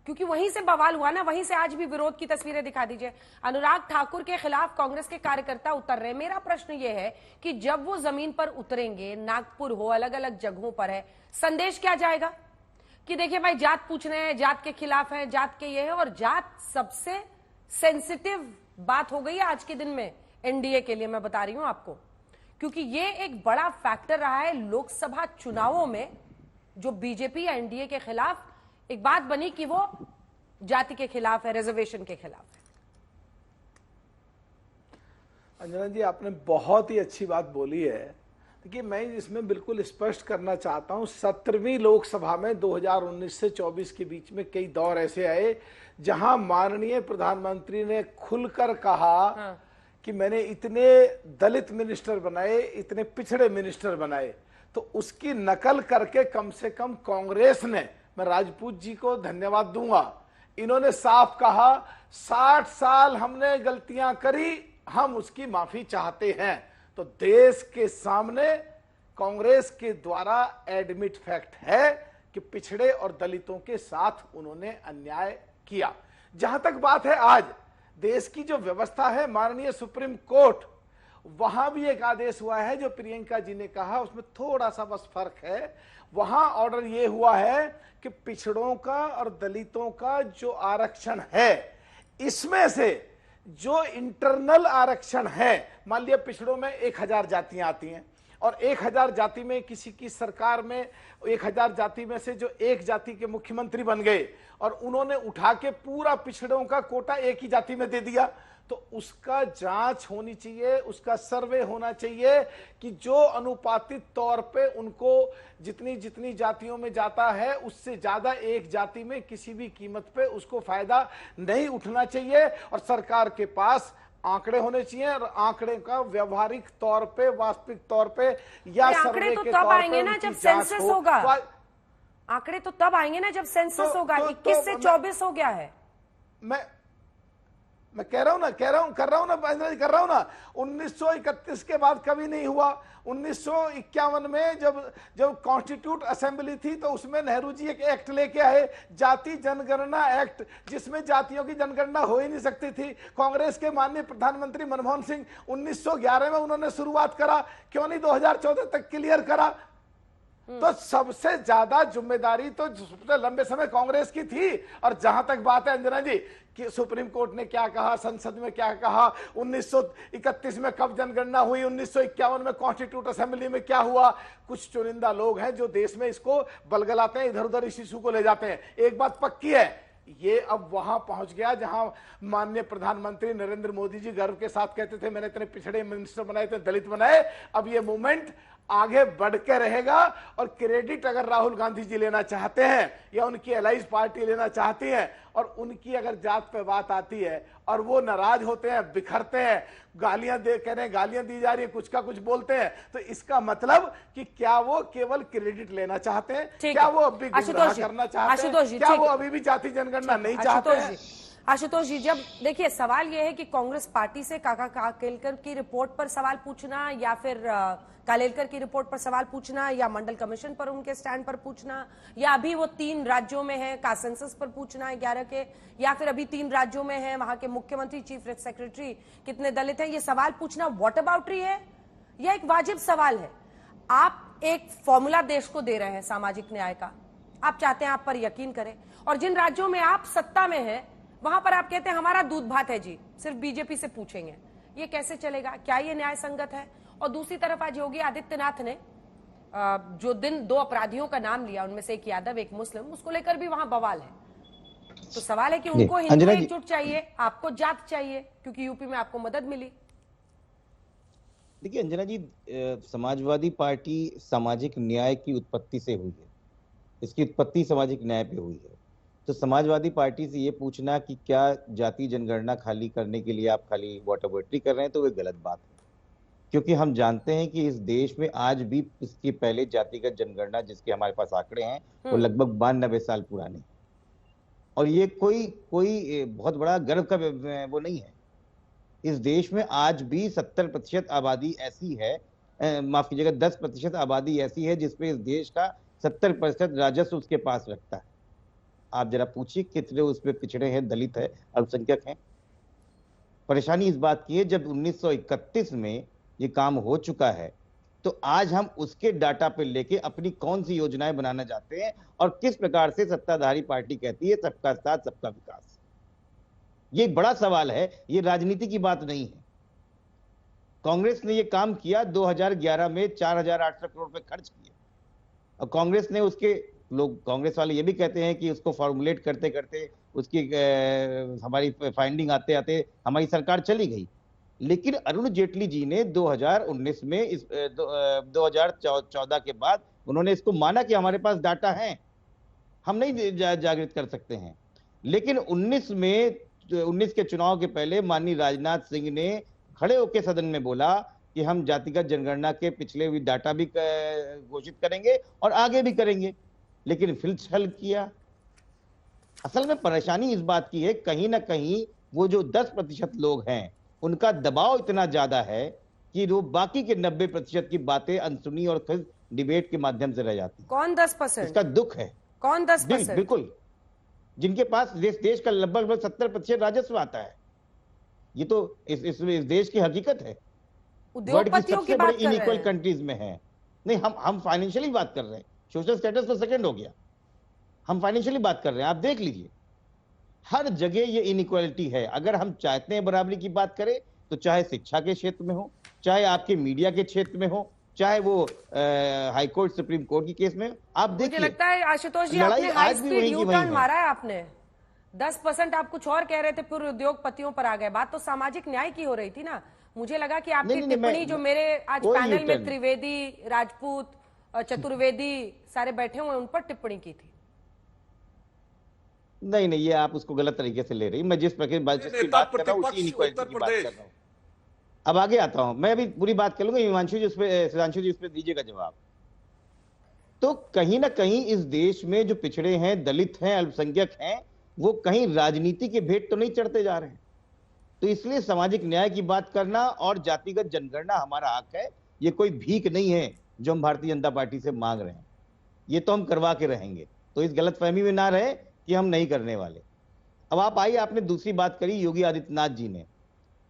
क्योंकि वहीं से बवाल हुआ ना, वहीं से आज भी विरोध की तस्वीरें दिखा दीजिए। अनुराग ठाकुर के खिलाफ कांग्रेस के कार्यकर्ता उतर रहे। मेरा प्रश्न ये है कि जब वो जमीन पर उतरेंगे, नागपुर हो, अलग अलग जगहों पर है, संदेश क्या जाएगा कि देखिए भाई जात पूछ रहे हैं, जात के खिलाफ है, जात के ये है। और जात सबसे सेंसिटिव बात हो गई है आज के दिन में एनडीए के लिए, मैं बता रही हूं आपको, क्योंकि ये एक बड़ा फैक्टर रहा है लोकसभा चुनावों में, जो बीजेपी या एनडीए के खिलाफ एक बात बनी कि वो जाति के खिलाफ है, रिजर्वेशन के खिलाफ है। अंजना जी, आपने बहुत ही अच्छी बात बोली है। देखिए, मैं इसमें बिल्कुल स्पष्ट करना चाहता हूं, 17वीं लोकसभा में 2019 से 24 के बीच में कई दौर ऐसे आए जहां माननीय प्रधानमंत्री ने खुलकर कहा कि मैंने इतने दलित मिनिस्टर बनाए, इतने पिछड़े मिनिस्टर बनाए। तो उसकी नकल करके कम से कम कांग्रेस ने, मैं राजपूत जी को धन्यवाद दूंगा, इन्होंने साफ कहा 60 साल हमने गलतियां करी, हम उसकी माफी चाहते हैं। तो देश के सामने कांग्रेस के द्वारा एडमिट फैक्ट है कि पिछड़े और दलितों के साथ उन्होंने अन्याय किया। जहां तक बात है आज देश की जो व्यवस्था है, माननीय सुप्रीम कोर्ट, वहां भी एक आदेश हुआ है जो प्रियंका जी ने कहा, उसमें थोड़ा सा बस फर्क है। वहां ऑर्डर ये हुआ है कि पिछड़ों का और दलितों का जो आरक्षण है, इसमें से जो इंटरनल आरक्षण है, मान लिया पिछड़ों में 1000 जातियां आती हैं और 1000 जाति में किसी की सरकार में 1000 जाति में से जो एक जाति के मुख्यमंत्री बन गए और उन्होंने उठा के पूरा पिछड़ों का कोटा एक ही जाति में दे दिया, तो उसका जांच होनी चाहिए, उसका सर्वे होना चाहिए कि जो अनुपातित तौर पे उनको जितनी जितनी जातियों में जाता है उससे ज्यादा एक जाति में किसी भी कीमत पे उसको फायदा नहीं उठना चाहिए। और सरकार के पास आंकड़े होने चाहिए और आंकड़े का व्यवहारिक तौर पे, वास्तविक तौर पे या सर्वे के तौर पे आएंगे ना जब सेंसस होगा। आंकड़े तो तब आएंगे ना जब सेंसस होगा। 21 से 24 हो गया है। मैं कर रहा हूं ना 1931 के बाद कभी नहीं हुआ। 1951 में जब कॉन्स्टिट्यूट असेंबली थी तो उसमें नेहरू जी एक एक्ट लेके आए, जाति जनगणना एक्ट, जिसमें जातियों की जनगणना हो ही नहीं सकती थी। कांग्रेस के माननीय प्रधानमंत्री मनमोहन सिंह 1911 में उन्होंने शुरुआत करा, क्यों नहीं 2014 तक क्लियर करा? तो सबसे ज्यादा जिम्मेदारी तो सबसे लंबे समय कांग्रेस की थी। और जहां तक बात है अंजना जी कि सुप्रीम कोर्ट ने क्या कहा, संसद में क्या कहा, 1931 में कब जनगणना हुई, 1951 में कॉन्स्टिट्यूट असेंबली में क्या हुआ, कुछ चुनिंदा लोग हैं जो देश में इसको बलगलाते हैं, इधर उधर इस इशू को ले जाते हैं। एक बात पक्की है, ये अब वहां पहुंच गया जहां माननीय प्रधानमंत्री नरेंद्र मोदी जी गर्व के साथ कहते थे मैंने इतने पिछड़े मिनिस्टर बनाए, इतने दलित बनाए। अब ये मूवमेंट आगे बढ़ के रहेगा और क्रेडिट अगर राहुल गांधी जी लेना चाहते हैं या उनकी एलाइज पार्टी लेना चाहती है और उनकी अगर जात पे बात आती है और वो नाराज होते हैं, बिखरते हैं, गालियां दी जा रही है, कुछ का कुछ बोलते हैं, तो इसका मतलब कि क्या वो केवल क्रेडिट लेना चाहते हैं, क्या वो अभी गुमराह करना चाहते हैं, क्या वो अभी भी जाति जनगणना नहीं चाहते हैं? आशुतोष जी, जब देखिए सवाल यह है कि कांग्रेस पार्टी से काका कालेलकर की रिपोर्ट पर सवाल पूछना या फिर कालेलकर की रिपोर्ट पर सवाल पूछना या मंडल कमीशन पर उनके स्टैंड पर पूछना या अभी वो 3 राज्यों में है का सेंसस पर पूछना 11 के, या फिर अभी 3 राज्यों में है वहां के मुख्यमंत्री चीफ सेक्रेटरी कितने दलित हैं, ये सवाल पूछना व्हाट अबाउटरी है या एक वाजिब सवाल है? आप एक फॉर्मूला देश को दे रहे हैं सामाजिक न्याय का, आप चाहते हैं आप पर यकीन करें, और जिन राज्यों में आप सत्ता में हैं वहां पर आप कहते हैं हमारा दूध भात है जी, सिर्फ बीजेपी से पूछेंगे। ये कैसे चलेगा? क्या ये न्याय संगत है? और दूसरी तरफ आज योगी आदित्यनाथ ने जो दिन 2 अपराधियों का नाम लिया, उनमें से एक यादव एक मुस्लिम, उसको लेकर भी वहां बवाल है। तो सवाल है कि उनको हिंदू एकजुट चाहिए, आपको जात चाहिए, क्योंकि यूपी में आपको मदद मिली। देखिए अंजना जी, समाजवादी पार्टी सामाजिक न्याय की उत्पत्ति से हुई है, इसकी उत्पत्ति सामाजिक न्याय पे हुई है। तो समाजवादी पार्टी से ये पूछना कि क्या जाति जनगणना खाली करने के लिए आप खाली वोटावोटी कर रहे हैं, तो वो गलत बात है, क्योंकि हम जानते हैं कि इस देश में आज भी इसके पहले जातिगत जनगणना जिसके हमारे पास आंकड़े हैं वो लगभग 92 साल पुराने, और ये कोई बहुत बड़ा गर्व का वो नहीं है। इस देश में आज भी 70% आबादी ऐसी है, माफ कीजिएगा 10% आबादी ऐसी है जिसपे इस देश का 70% राजस्व उसके पास रखता है। आप जरा पूछिए कितने उसमें पिछड़े हैं, दलित है, अल्पसंख्यक हैं। परेशानी इस बात की है जब 1931 में ये काम हो चुका है तो आज हम उसके डाटा पे लेके अपनी कौन सी योजनाएं बनाना चाहते हैं और किस प्रकार से सत्ताधारी पार्टी कहती है सबका साथ सबका विकास। ये बड़ा सवाल है, ये राजनीति की बात नहीं है। कांग्रेस ने ये काम किया 2011 में 4800 करोड़ रुपए खर्च किए, और कांग्रेस ने उसके लोग कांग्रेस वाले ये भी कहते हैं कि उसको फॉर्मुलेट करते करते उसकी हमारी फाइंडिंग आते आते हमारी सरकार चली गई। लेकिन अरुण जेटली जी ने 2019 में 2014 के बाद उन्होंने इसको माना कि हमारे पास डाटा है, हम नहीं जागृत कर सकते हैं। लेकिन 19 के चुनाव के पहले माननीय राजनाथ सिंह ने खड़े होकर सदन में बोला कि हम जातिगत जनगणना के पिछले भी डाटा भी घोषित करेंगे और आगे भी करेंगे, लेकिन फिर छल किया। असल में परेशानी इस बात की है, कहीं ना कहीं वो जो 10% लोग हैं उनका दबाव इतना ज्यादा है कि वो बाकी के 90% की बातें अनसुनी और फिर डिबेट के माध्यम से रह जाती। कौन 10%? इसका दुख है। कौन 10%? बिल्कुल, जिनके पास देश का लगभग 70% राजस्व आता है। ये तो इस देश की हकीकत है। उद्योगपतियों की बात कर रहे हैं। इनइक्वल कंट्रीज में है। नहीं, हम फाइनेंशियली बात कर रहे हैं। सोशल स्टेटस तो सेकंड हो गया, हम फाइनेंशियली बात कर रहे हैं। आप देख लीजिए, हर जगह ये इनइक्वालिटी है। अगर हम चाहते हैं बराबरी की बात करें तो चाहे शिक्षा के क्षेत्र में हो, चाहे आपके मीडिया के क्षेत्र में हो, चाहे वो हाई कोर्ट सुप्रीम कोर्ट की केस में, आप देखिए। मुझे लगता है आशुतोष जी, आपने हाई स्पीड यू टर्न मारा है। आपने 10% आप कुछ और कह रहे थे, फिर उद्योगपतियों पर आ गए। बात तो सामाजिक न्याय की हो रही थी ना। मुझे लगा कि आपकी टिप्पणी जो मेरे आज पैनल में त्रिवेदी, राजपूत, चतुर्वेदी सारे बैठे हुए उन पर टिप्पणी की थी। नहीं, ये आप उसको गलत तरीके से ले रही। मैं जिस प्रकार बात कर रहा हूँ उसी इनइक्वालिटी की बात कर रहा हूँ। अब आगे आता हूं, मैं अभी पूरी बात कर लूंगा। हिमांशु जी सुधांशु जी उस पर दीजिएगा जवाब। तो कहीं ना कहीं इस देश में जो पिछड़े हैं, दलित हैं, अल्पसंख्यक हैं, वो कहीं राजनीति के भेंट तो नहीं चढ़ते जा रहे हैं। तो इसलिए सामाजिक न्याय की बात करना और जातिगत जनगणना हमारा हक है। ये कोई भीख नहीं है जो हम भारतीय जनता पार्टी से मांग रहे हैं। ये तो हम करवा के रहेंगे। तो इस गलतफहमी में ना रहे कि हम नहीं करने वाले। अब आप आइए, आपने दूसरी बात करी योगी आदित्यनाथ जी ने,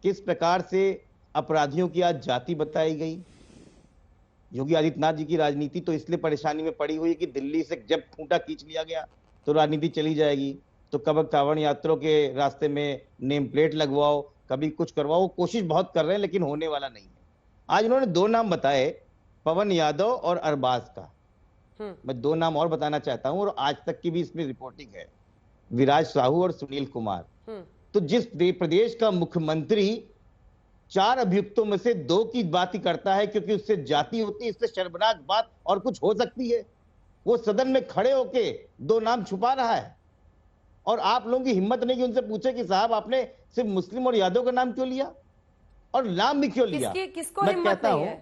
किस प्रकार से अपराधियों की आज जाति बताई गई। योगी आदित्यनाथ जी की राजनीति तो इसलिए परेशानी में पड़ी हुई है कि दिल्ली से जब खूंटा खींच लिया गया तो राजनीति चली जाएगी। तो कब कांवड़ यात्रियों के रास्ते में नेम प्लेट लगवाओ, कभी कुछ करवाओ, कोशिश बहुत कर रहे हैं लेकिन होने वाला नहीं है। आज उन्होंने 2 नाम बताए, पवन यादव और अरबाज का। मैं 2 नाम और बताना चाहता हूं, और आज तक की भी इसमें रिपोर्टिंग है, विराज साहू और सुनील कुमार। तो जिस प्रदेश का मुख्यमंत्री 4 अभियुक्तों में से 2 की बात ही करता है क्योंकि उससे जाति होती है, इससे शर्मनाक बात और कुछ हो सकती है। वो सदन में खड़े होके 2 नाम छुपा रहा है, और आप लोगों की हिम्मत नहीं कि उनसे पूछे कि साहब आपने सिर्फ मुस्लिम और यादव का नाम क्यों लिया, और नाम भी क्यों लिया। किसको हिम्मत नहीं है?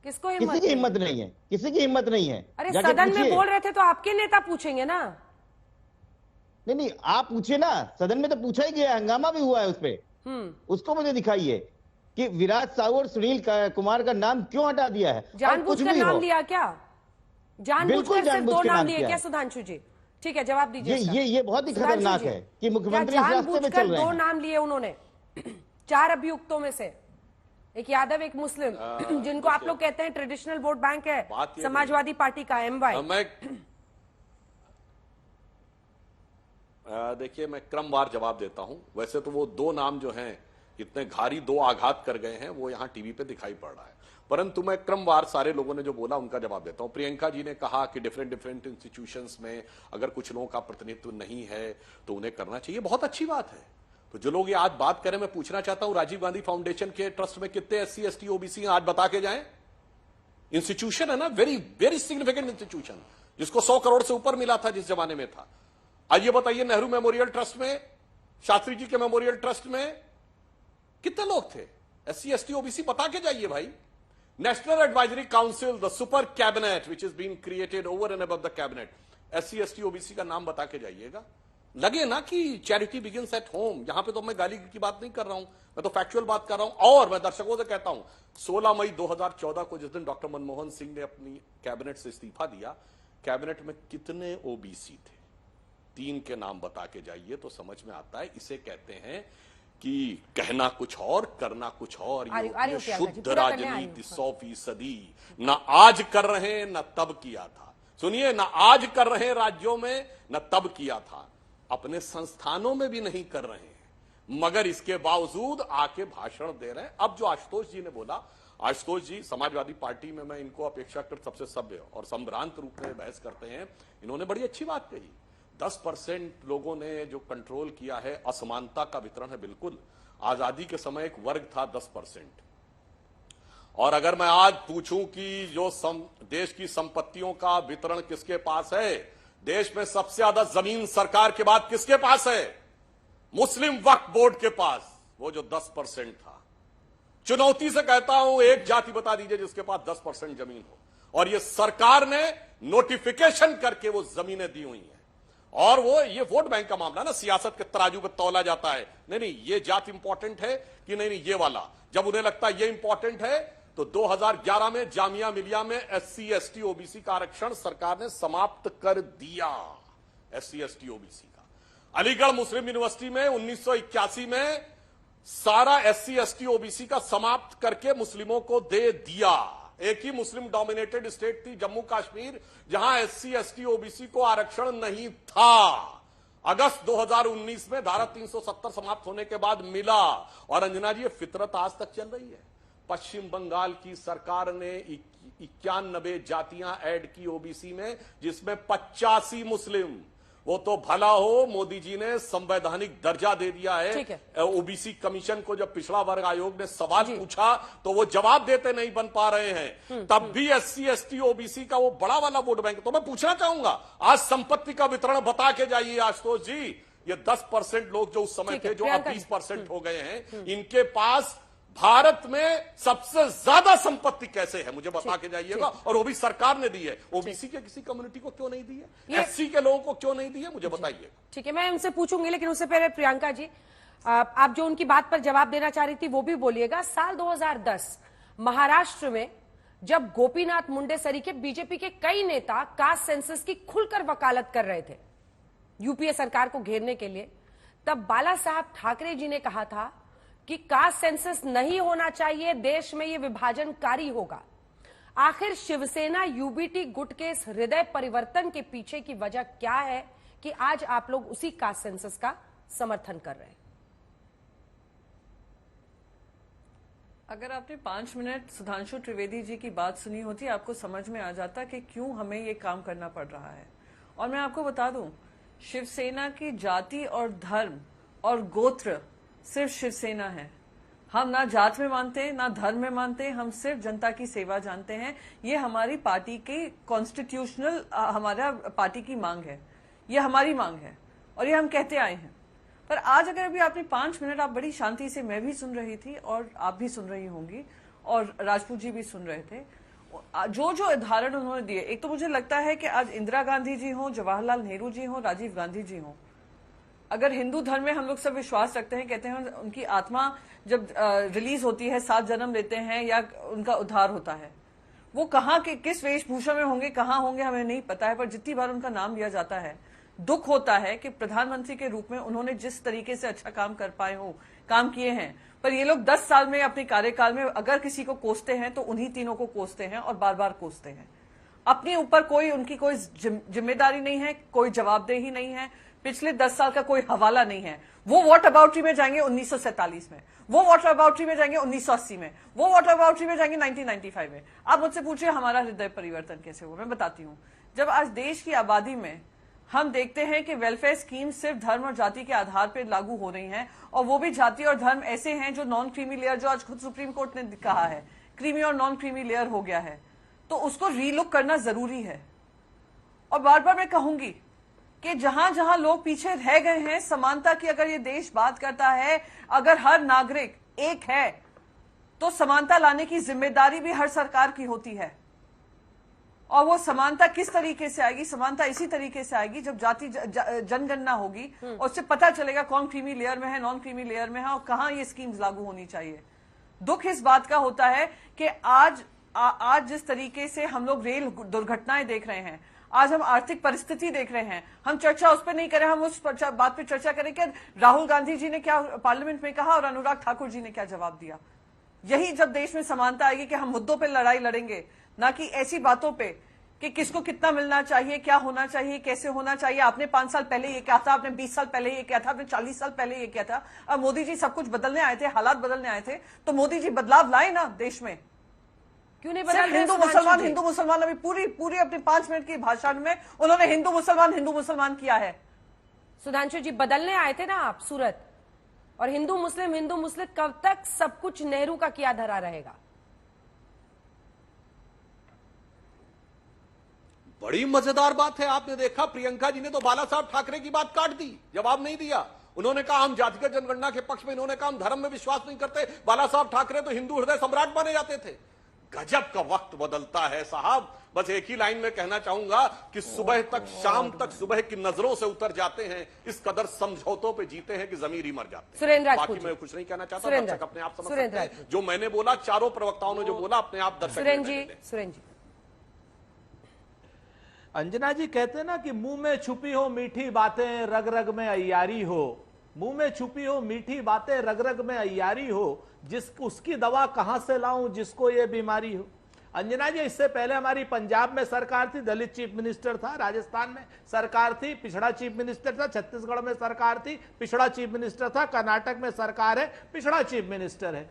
किसको किसी की हिम्मत नहीं है, किसी की हिम्मत नहीं है। अरे सदन में बोल रहे थे तो आपके नेता पूछेंगे ना। नहीं, आप पूछे ना, सदन में तो पूछा ही गया, हंगामा भी हुआ है उस पर। उसको मुझे दिखाइए कि विराज साहू और सुनील कुमार का नाम क्यों हटा दिया है। जानबूझकर नाम लिया क्या? जानबूझकर सिर्फ 2 नाम लिए क्या सुधांशु जी? ठीक है, जवाब दीजिए। ये बहुत ही खतरनाक है कि मुख्यमंत्री इस रास्ते में चल रहे हैं। 2 नाम लिए उन्होंने 4 अभियुक्तों में से, एक यादव, एक मुस्लिम, जिनको आप लोग कहते हैं ट्रेडिशनल वोट बैंक है समाजवादी पार्टी का, MY। देखिए, मैं क्रमवार जवाब देता हूं। वैसे तो वो 2 नाम जो हैं इतने भारी 2 आघात कर गए हैं, वो यहां टीवी पे दिखाई पड़ रहा है, परंतु मैं क्रमवार सारे लोगों ने जो बोला उनका जवाब देता हूं। प्रियंका जी ने कहा कि डिफरेंट इंस्टीट्यूशंस में अगर कुछ लोगों का प्रतिनिधित्व नहीं है तो उन्हें करना चाहिए, बहुत अच्छी बात है। तो जो लोग ये आज बात करें, मैं पूछना चाहता हूं, राजीव गांधी फाउंडेशन के ट्रस्ट में कितने SC ST OBC आज बता के जाएं। इंस्टीट्यूशन है ना, वेरी वेरी सिग्निफिकेंट इंस्टीट्यूशन, जिसको 100 करोड़ से ऊपर मिला था जिस जमाने में था। आइए बताइए, नेहरू मेमोरियल ट्रस्ट में, शास्त्री जी के मेमोरियल ट्रस्ट में कितने लोग थे? SC ST OBC बता के जाइए भाई। National advisory council, the super cabinet which is being created over and above the cabinet, SC ST OBC का नाम बता के जाइएगा। लगे ना कि चैरिटी बिगिंस एट होम। यहां पे तो मैं गाली की बात नहीं कर रहा हूं, मैं तो फैक्चुअल बात कर रहा हूं। और मैं दर्शकों से कहता हूं, 16 मई 2014 को जिस दिन डॉक्टर मनमोहन सिंह ने अपनी कैबिनेट से इस्तीफा दिया, कैबिनेट में कितने OBC थे? 3 के नाम बता के जाइए तो समझ में आता है। इसे कहते हैं कि कहना कुछ और, करना कुछ और। ये शुद्ध राजनीति 100%। ना आज कर रहे हैं, ना तब किया था। सुनिए, ना आज कर रहे हैं राज्यों में, ना तब किया था। अपने संस्थानों में भी नहीं कर रहे हैं, मगर इसके बावजूद आके भाषण दे रहे हैं। अब जो आशुतोष जी ने बोला, आशुतोष जी समाजवादी पार्टी में मैं इनको अपेक्षाकृत सबसे सभ्य और संभ्रांत रूप में बहस करते हैं। इन्होंने बड़ी अच्छी बात कही, 10% लोगों ने जो कंट्रोल किया है, असमानता का वितरण है। बिल्कुल, आजादी के समय एक वर्ग था 10%, और अगर मैं आज पूछूं कि जो देश की संपत्तियों का वितरण किसके पास है, देश में सबसे ज्यादा जमीन सरकार के बाद किसके पास है? मुस्लिम वक्फ बोर्ड के पास, वो जो 10% था। चुनौती से कहता हूं, एक जाति बता दीजिए जिसके पास 10% जमीन हो, और ये सरकार ने नोटिफिकेशन करके वो जमीनें दी हुई हैं। और वो ये वोट बैंक का मामला ना, सियासत के तराजू पे तौला जाता है, नहीं ये जात इंपॉर्टेंट है कि नहीं ये वाला। जब उन्हें लगता है ये इंपॉर्टेंट है तो 2011 में जामिया मिलिया में SC ST OBC का आरक्षण सरकार ने समाप्त कर दिया। SC ST OBC का अलीगढ़ मुस्लिम यूनिवर्सिटी में 1981 में सारा SC ST OBC का समाप्त करके मुस्लिमों को दे दिया। एक ही मुस्लिम डोमिनेटेड स्टेट थी जम्मू कश्मीर, जहां SC ST OBC को आरक्षण नहीं था। अगस्त 2019 में धारा 370 समाप्त होने के बाद मिला। और अंजना जी, ये फितरत आज तक चल रही है। पश्चिम बंगाल की सरकार ने 91 जातियां ऐड की OBC में, जिसमें 85 मुस्लिम। वो तो भला हो, मोदी जी ने संवैधानिक दर्जा दे दिया है। OBC कमीशन को जब पिछड़ा वर्ग आयोग ने सवाल पूछा तो वो जवाब देते नहीं बन पा रहे हैं। तब भी SC ST OBC का वो बड़ा वाला वोट बैंक। तो मैं पूछना चाहूंगा, आज संपत्ति का वितरण बता के जाइए आशुतोष जी। ये 10% लोग जो उस समय थे, जो अब 20% हो गए हैं, इनके पास भारत में सबसे ज्यादा संपत्ति कैसे है, मुझे बता के जाइएगा। और वो भी सरकार ने दी है। OBC के किसी कम्युनिटी को क्यों नहीं दी है? SC के लोगों को क्यों नहीं दी है, मुझे बताइए। ठीक है, मैं उनसे पूछूंगी, लेकिन उससे पहले प्रियंका जी, आप जो उनकी बात पर जवाब देना चाह रही थी वो भी बोलिएगा। साल 2010 महाराष्ट्र में जब गोपीनाथ मुंडे सरीखे बीजेपी के कई नेता कास्ट सेंसस की खुलकर वकालत कर रहे थे UPA सरकार को घेरने के लिए, तब बाला साहब ठाकरे जी ने कहा था कि कास्ट सेंसस नहीं होना चाहिए, देश में यह विभाजनकारी होगा। आखिर शिवसेना UBT गुट के इस हृदय परिवर्तन के पीछे की वजह क्या है कि आज आप लोग उसी कास्ट सेंसस का समर्थन कर रहे हैं? अगर आपने 5 मिनट सुधांशु त्रिवेदी जी की बात सुनी होती, आपको समझ में आ जाता कि क्यों हमें ये काम करना पड़ रहा है। और मैं आपको बता दूं, शिवसेना की जाति और धर्म और गोत्र सिर्फ शिवसेना है। हम ना जात में मानते, ना धर्म में मानते, हम सिर्फ जनता की सेवा जानते हैं। ये हमारी पार्टी की कॉन्स्टिट्यूशनल, हमारा पार्टी की मांग है, ये हमारी मांग है और ये हम कहते आए हैं। पर आज अगर अभी आपने 5 मिनट, आप बड़ी शांति से, मैं भी सुन रही थी और आप भी सुन रही होंगी और राजपूत जी भी सुन रहे थे, जो जो उदाहरण उन्होंने दिए। एक तो मुझे लगता है कि आज इंदिरा गांधी जी हो, जवाहरलाल नेहरू जी हो, राजीव गांधी जी हो, अगर हिंदू धर्म में हम लोग सब विश्वास रखते हैं, कहते हैं उनकी आत्मा जब रिलीज होती है, 7 जन्म लेते हैं या उनका उद्धार होता है, वो कहाँ के किस वेशभूषा में होंगे, कहाँ होंगे, हमें नहीं पता है। पर जितनी बार उनका नाम लिया जाता है, दुख होता है कि प्रधानमंत्री के रूप में उन्होंने जिस तरीके से अच्छा काम कर पाए हो, काम किए हैं, पर ये लोग 10 साल में अपने कार्यकाल में अगर किसी को कोसते हैं तो उन्हीं तीनों को कोसते हैं और बार बार कोसते हैं। अपने ऊपर कोई उनकी कोई जिम्मेदारी नहीं है, कोई जवाबदेही नहीं है, पिछले 10 साल का कोई हवाला नहीं है। वो वॉट अबाउटरी में जाएंगे 1947 में, वो वॉट अबाउटरी में जाएंगे 1980 में, वो वॉट अबाउटरी में जाएंगे 1995 में। आप मुझसे पूछिए हमारा हृदय परिवर्तन कैसे हुआ, मैं बताती हूँ। जब आज देश की आबादी में हम देखते हैं कि वेलफेयर स्कीम सिर्फ धर्म और जाति के आधार पर लागू हो रही हैं, और वो भी जाति और धर्म ऐसे हैं जो नॉन क्रीमी लेयर, जो आज खुद सुप्रीम कोर्ट ने कहा है क्रीमी और नॉन क्रीमी लेयर हो गया है, तो उसको रीलुक करना जरूरी है। और बार बार मैं कहूंगी कि जहां जहां लोग पीछे रह गए हैं समानता की, अगर ये देश बात करता है, अगर हर नागरिक एक है, तो समानता लाने की जिम्मेदारी भी हर सरकार की होती है। और वो समानता किस तरीके से आएगी? समानता इसी तरीके से आएगी जब जाति जनगणना होगी और उससे पता चलेगा कौन क्रीमी लेयर में है, नॉन क्रीमी लेयर में है और कहां ये स्कीम्स लागू होनी चाहिए। दुख इस बात का होता है कि आज जिस तरीके से हम लोग रेल दुर्घटनाएं देख रहे हैं, आज हम आर्थिक परिस्थिति देख रहे हैं, हम चर्चा उस पर नहीं करें, हम उस बात पे चर्चा करें कि राहुल गांधी जी ने क्या पार्लियामेंट में कहा और अनुराग ठाकुर जी ने क्या जवाब दिया। यही जब देश में समानता आएगी कि हम मुद्दों पे लड़ाई लड़ेंगे, ना कि ऐसी बातों पे कि किसको कितना मिलना चाहिए, क्या होना चाहिए, कैसे होना चाहिए। आपने 5 साल पहले ये क्या था, आपने 20 साल पहले ये क्या था, आपने 40 साल पहले ये क्या था। अब मोदी जी सब कुछ बदलने आए थे, हालात बदलने आए थे, तो मोदी जी बदलाव लाए ना देश में। क्यों नहीं बदल? हिंदू मुसलमान अभी पूरी अपनी 5 मिनट की भाषण में उन्होंने हिंदू मुसलमान किया है। सुधांशु जी, बदलने आए थे ना आप सूरत, और हिंदू मुस्लिम कब तक सब कुछ नेहरू का किया धरा रहेगा? बड़ी मजेदार बात है, आपने देखा प्रियंका जी ने तो बाला साहब ठाकरे की बात काट दी, जवाब नहीं दिया। उन्होंने कहा हम जातिगत जनगणना के पक्ष में, इन्होंने कहा हम धर्म में विश्वास नहीं करते। बाला साहब ठाकरे तो हिंदू हृदय सम्राट माने जाते थे। गजब का वक्त बदलता है साहब। बस एक ही लाइन में कहना चाहूंगा कि सुबह तक शाम तक सुबह की नजरों से उतर जाते हैं, इस कदर समझौतों पे जीते हैं कि जमीर ही मर जाते सुरेंद्र हैं। राजपूत बाकी मैं कुछ नहीं कहना चाहता, सुरेंद्र दर्शक अपने आप समझ सुरेंद्र सकते हैं। जो मैंने बोला, चारों प्रवक्ताओं ने जो बोला, अपने आप दर्शक सुरेंद्र जी अंजना जी कहते हैं ना कि मुंह में छुपी हो मीठी बातें, रग रग में अय्यारी हो। मुंह में छुपी हो मीठी बातें, रग रग में अय्यारी हो, उसकी दवा कहां से लाऊं जिसको ये बीमारी हो। अंजना जी, इससे पहले हमारी पंजाब में सरकार थी, दलित चीफ मिनिस्टर था, राजस्थान में सरकार थी, पिछड़ा चीफ मिनिस्टर था, छत्तीसगढ़ में सरकार थी, पिछड़ा चीफ मिनिस्टर था, कर्नाटक में सरकार है, पिछड़ा चीफ मिनिस्टर है।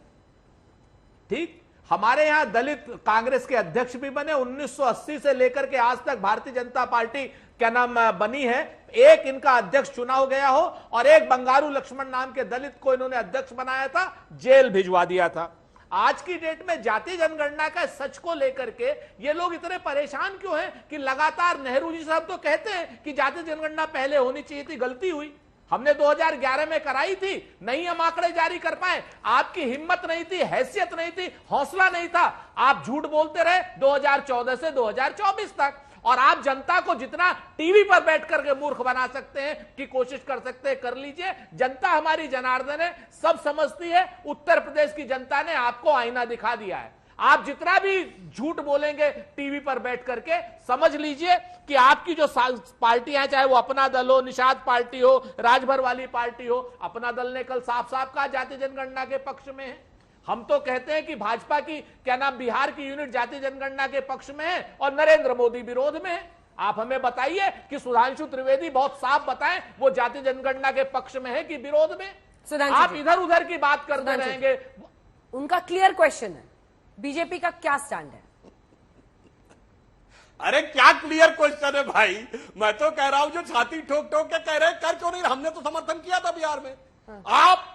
ठीक, हमारे यहां दलित कांग्रेस के अध्यक्ष भी बने। 1980 से लेकर के आज तक भारतीय जनता पार्टी क्या नाम बनी है, एक इनका अध्यक्ष चुनाव गया हो और एक बंगारू लक्ष्मण नाम के दलित को इन्होंने अध्यक्ष बनाया था, जेल भिजवा दिया था। आज की डेट में जाति जनगणना का सच को लेकर के ये लोग इतने परेशान क्यों हैं कि लगातार नेहरू जी साहब तो कहते हैं कि जाति जनगणना पहले होनी चाहिए थी, गलती हुई, हमने 2011 में कराई थी, नहीं हम आंकड़े जारी कर पाए। आपकी हिम्मत नहीं थी, हैसियत नहीं थी, हौसला नहीं था, आप झूठ बोलते रहे 2014 से 2024 तक। और आप जनता को जितना टीवी पर बैठ करके मूर्ख बना सकते हैं की कोशिश कर सकते हैं, कर लीजिए। जनता हमारी जनार्दन है, सब समझती है। उत्तर प्रदेश की जनता ने आपको आईना दिखा दिया है। आप जितना भी झूठ बोलेंगे टीवी पर बैठ करके, समझ लीजिए कि आपकी जो पार्टियां, चाहे वो अपना दल हो, निषाद पार्टी हो, राजभर वाली पार्टी हो, अपना दल ने कल साफ साफ कहा जाति जनगणना के पक्ष में है। हम तो कहते हैं कि भाजपा की क्या नाम बिहार की यूनिट जाति जनगणना के पक्ष में है और नरेंद्र मोदी विरोध में है। आप हमें बताइए कि सुधांशु त्रिवेदी बहुत साफ बताएं वो जाति जनगणना के पक्ष में है कि विरोध में। आप इधर उधर की बात करते रहेंगे। उनका क्लियर क्वेश्चन है, बीजेपी का क्या स्टैंड है? अरे क्या क्लियर क्वेश्चन है भाई, मैं तो कह रहा हूं जो छाती ठोक ठोक के कह रहे हैं, कर क्यों नहीं, हमने तो समर्थन किया था बिहार में।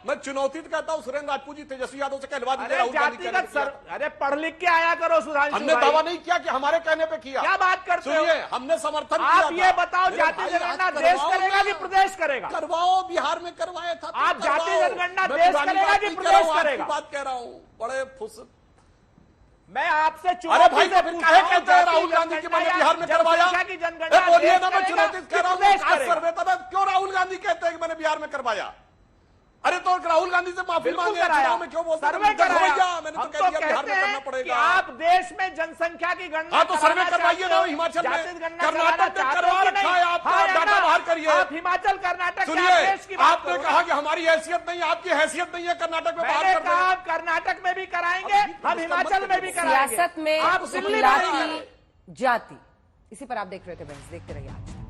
मैं चुनौती तो कहता हूँ सुरेंद्र राजपूत जी, तेजस्वी यादव से कहलवा दीजिए। अरे पढ़ लिख के आया करो सुधांशु। हमने दावा नहीं किया कि हमारे कहने पे किया। क्या बात करते हो? हमने समर्थन किया। आप ये बताओ जाति जनगणना देश करेगा कि प्रदेश करेगा? करवाओ, बिहार में करवाया था। आप जाति जनगणना देश करेगा कि प्रदेश करेगा? बात कह रहा हूँ, बड़े फुस। मैं आपसे अरे भाई तो फिर काहे कहते हैं राहुल गांधी की मैंने बिहार में करवाया? बोलिए ना, मैं चुनौती कह रहा हूँ, सर्वे था, क्यों राहुल गांधी कहते हैं कि मैंने बिहार में करवाया? अरे तो राहुल गांधी से माफी मांगे, चुनाव में क्यों बोलते हैं? सर्वे कराया, मैंने तो कह दिया बिहार में करना पड़ेगा। आप देश में जनसंख्या की गणना, हाँ तो सर्वे करवाइए ना, हिमाचल में, कर्नाटक ने करवा रखा है, आप डाटा बाहर करिए। आप हिमाचल कर्नाटक सुनिए, आपने कहा कि हमारी हैसियत नहीं, आपकी हैसियत नहीं है, कर्नाटक में बाहर कर आप कर्नाटक में भी कराएंगे, हम हिमाचल में भी कराएंगे। सियासत में आप जाति, इसी पर आप देख रहे थे बहस, देखते रहिए आज।